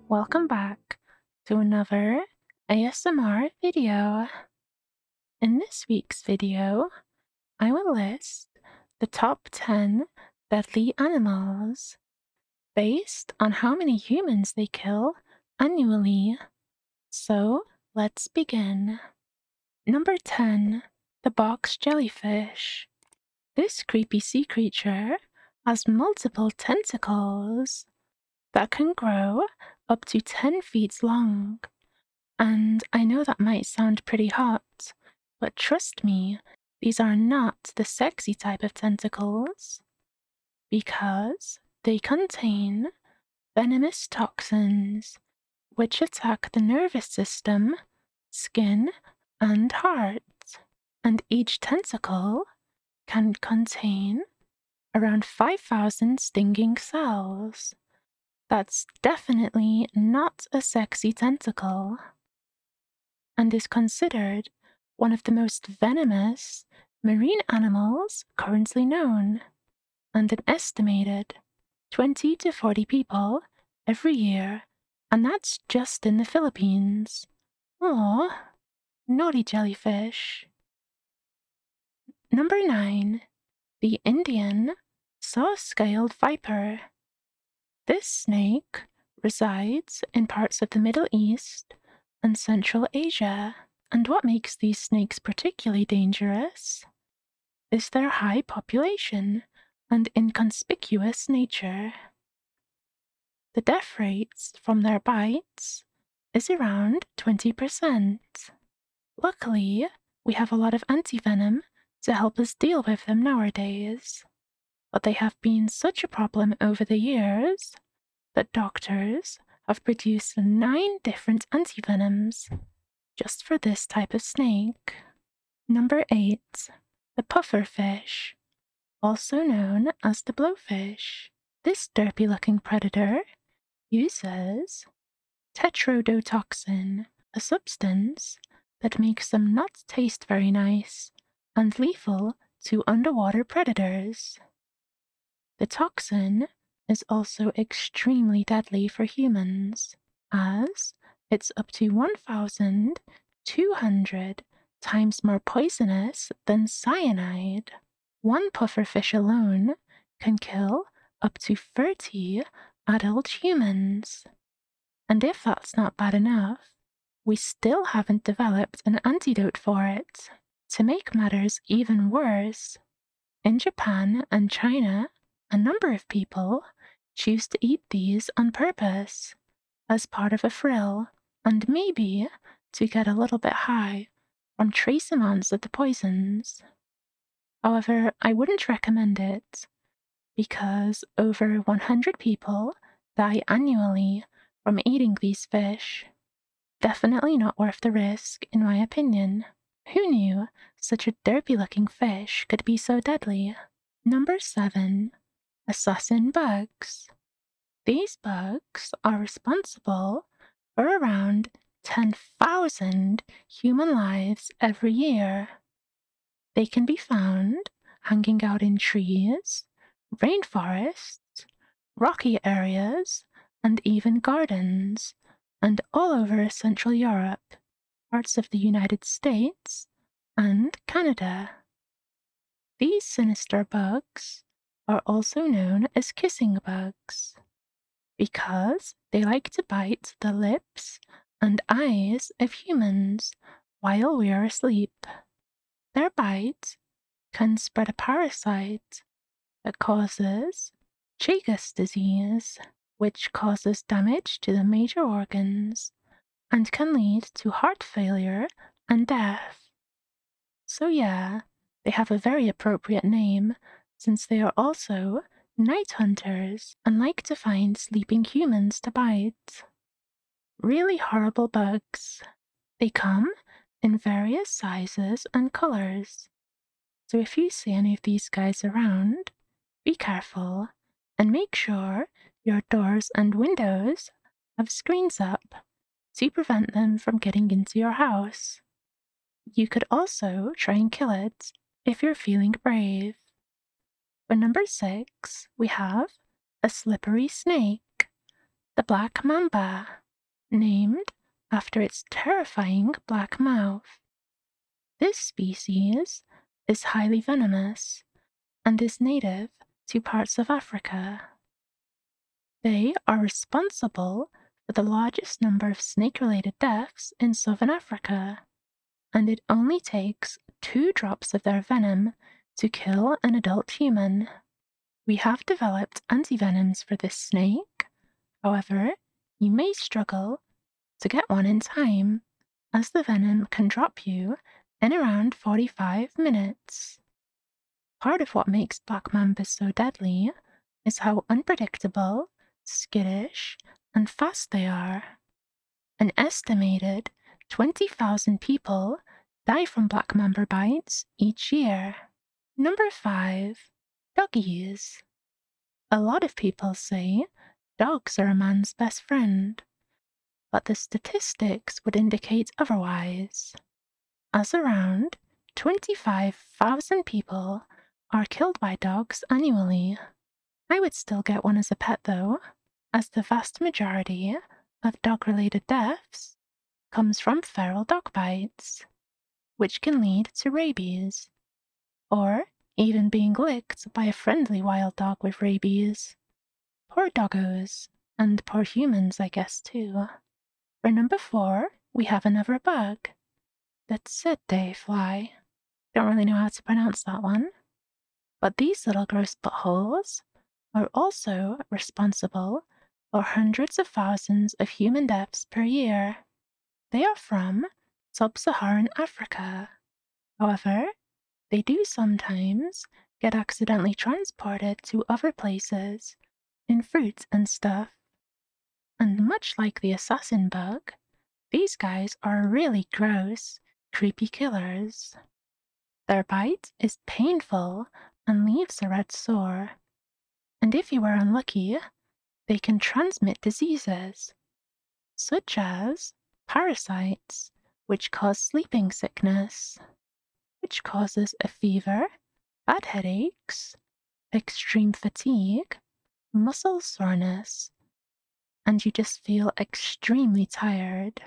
Welcome back to another ASMR video. In this week's video, I will list the top 10 deadly animals based on how many humans they kill annually. So let's begin. Number 10, the box jellyfish. This creepy sea creature has multiple tentacles that can grow up to 10 feet long. And I know that might sound pretty hot, but trust me, these are not the sexy type of tentacles, because they contain venomous toxins which attack the nervous system, skin, and heart. And each tentacle can contain around 5,000 stinging cells. That's definitely not a sexy tentacle, and is considered one of the most venomous marine animals currently known, and an estimated 20 to 40 people every year, and that's just in the Philippines. Aww, naughty jellyfish. Number 9, the Indian saw-scaled viper. This snake resides in parts of the Middle East and Central Asia, and what makes these snakes particularly dangerous is their high population and inconspicuous nature. The death rates from their bites is around 20%. Luckily, we have a lot of antivenom to help us deal with them nowadays, but they have been such a problem over the years that doctors have produced 9 different antivenoms just for this type of snake. Number 8, the pufferfish, also known as the blowfish. This derpy-looking predator uses tetrodotoxin, a substance that makes them not taste very nice and lethal to underwater predators. The toxin is also extremely deadly for humans, as it's up to 1,200 times more poisonous than cyanide. One pufferfish alone can kill up to 30 adult humans. And if that's not bad enough, we still haven't developed an antidote for it. To make matters even worse, in Japan and China, a number of people choose to eat these on purpose, as part of a thrill, and maybe to get a little bit high on trace amounts of the poisons. However, I wouldn't recommend it, because over 100 people die annually from eating these fish. Definitely not worth the risk, in my opinion. Who knew such a derpy-looking fish could be so deadly? Number 7, assassin bugs. These bugs are responsible for around 10,000 human lives every year. They can be found hanging out in trees, rainforests, rocky areas, and even gardens, and all over Central Europe, parts of the United States, and Canada. These sinister bugs are also known as kissing bugs, because they like to bite the lips and eyes of humans while we are asleep. Their bite can spread a parasite that causes Chagas disease, which causes damage to the major organs and can lead to heart failure and death. So yeah, they have a very appropriate name, since they are also night hunters and like to find sleeping humans to bite. Really horrible bugs. They come in various sizes and colors, so if you see any of these guys around, be careful and make sure your doors and windows have screens up to prevent them from getting into your house. You could also try and kill it if you're feeling brave. For number 6, we have a slippery snake. the black mamba, named after its terrifying black mouth. This species is highly venomous and is native to parts of Africa. They are responsible for the largest number of snake-related deaths in southern Africa, and it only takes 2 drops of their venom to kill an adult human. We have developed antivenoms for this snake. However, you may struggle to get one in time, as the venom can drop you in around 45 minutes. Part of what makes black mambas so deadly is how unpredictable, skittish, and fast they are. An estimated 20,000 people die from black mamba bites each year. Number 5. Doggies. A lot of people say dogs are a man's best friend, but the statistics would indicate otherwise, as around 25,000 people are killed by dogs annually. I would still get one as a pet though, as the vast majority of dog-related deaths comes from feral dog bites, which can lead to rabies, or even being licked by a friendly wild dog with rabies. Poor doggos, and poor humans, I guess, too. For number 4, we have another bug, the Tsetse Fly. Don't really know how to pronounce that one. But these little gross buttholes are also responsible for hundreds of thousands of human deaths per year. They are from sub-Saharan Africa. However, they do sometimes get accidentally transported to other places, in fruit and stuff. And much like the assassin bug, these guys are really gross, creepy killers. Their bite is painful and leaves a red sore. And if you are unlucky, they can transmit diseases, such as parasites, which cause sleeping sickness, which causes a fever, bad headaches, extreme fatigue, muscle soreness, and you just feel extremely tired.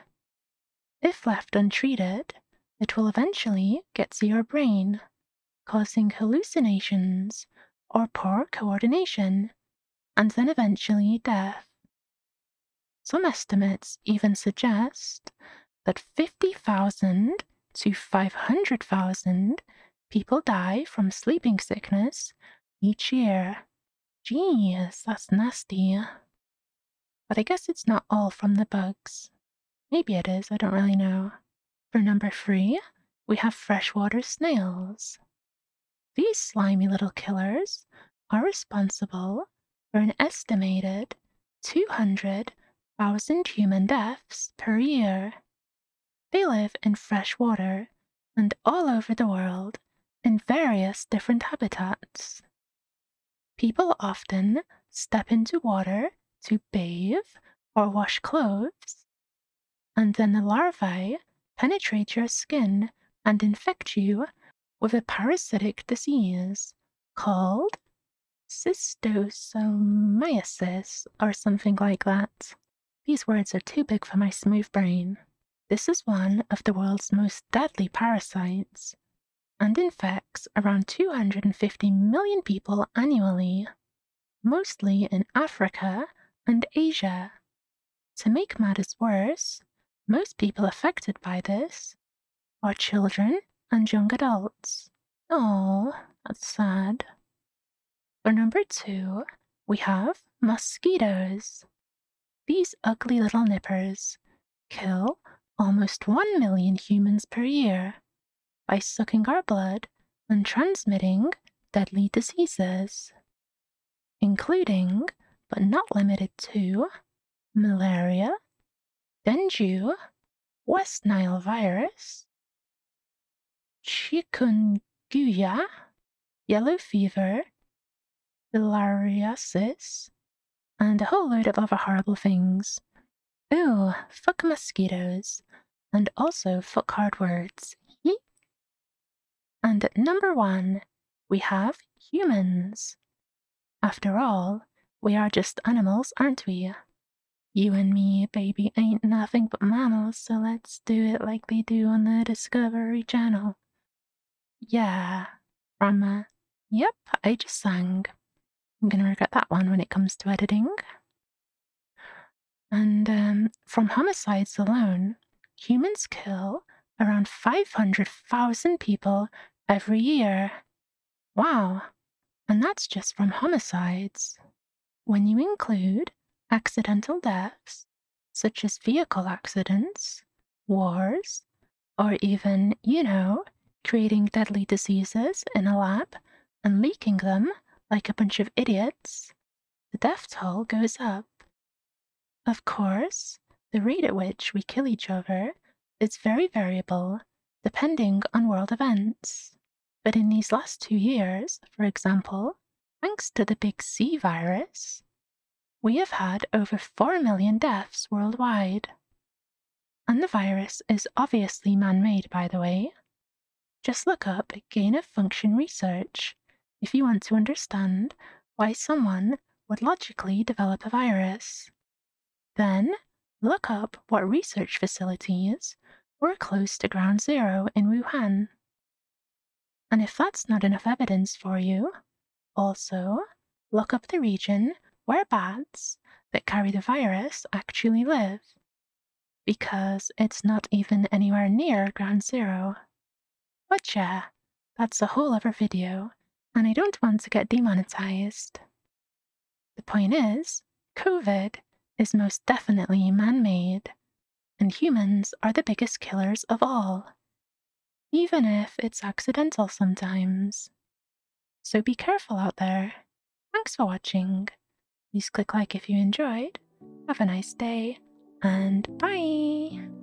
If left untreated, it will eventually get to your brain, causing hallucinations or poor coordination, and then eventually death. Some estimates even suggest that 50,000 to 500,000 people die from sleeping sickness each year. Jeez, that's nasty. But I guess it's not all from the bugs. Maybe it is, I don't really know. For number 3, we have freshwater snails. These slimy little killers are responsible for an estimated 200,000 human deaths per year. They live in fresh water and all over the world in various different habitats. People often step into water to bathe or wash clothes, and then the larvae penetrate your skin and infect you with a parasitic disease called schistosomasis or something like that. These words are too big for my smooth brain. This is one of the world's most deadly parasites and infects around 250 million people annually, mostly in Africa and Asia. To make matters worse, most people affected by this are children and young adults. Oh, that's sad. For number 2, we have mosquitoes. These ugly little nippers kill almost 1 million humans per year by sucking our blood and transmitting deadly diseases, including, but not limited to, malaria, dengue, West Nile virus, Chikungunya, yellow fever, Filariasis, and a whole load of other horrible things. Ooh, fuck mosquitoes, and also fuck hard words. And at number 1, we have humans. After all, we are just animals, aren't we? You and me, baby, ain't nothing but mammals, so let's do it like they do on the Discovery Channel. Yeah, from, yep, I just sang. I'm gonna regret that one when it comes to editing. And from homicides alone, humans kill around 500,000 people every year. Wow, and that's just from homicides. When you include accidental deaths, such as vehicle accidents, wars, or even, creating deadly diseases in a lab and leaking them like a bunch of idiots, the death toll goes up. Of course, the rate at which we kill each other is very variable, depending on world events. But in these last 2 years, for example, thanks to the Big C virus, we have had over 4 million deaths worldwide. And the virus is obviously man-made, by the way. Just look up gain-of-function research if you want to understand why someone would logically develop a virus. Then, look up what research facilities were close to ground zero in Wuhan. And if that's not enough evidence for you, also look up the region where bats that carry the virus actually live, because it's not even anywhere near ground zero. But yeah, that's a whole other video, and I don't want to get demonetized. The point is, COVID is most definitely man-made, and humans are the biggest killers of all, even if it's accidental sometimes. So be careful out there. Thanks for watching. Please click like if you enjoyed. Have a nice day, and bye!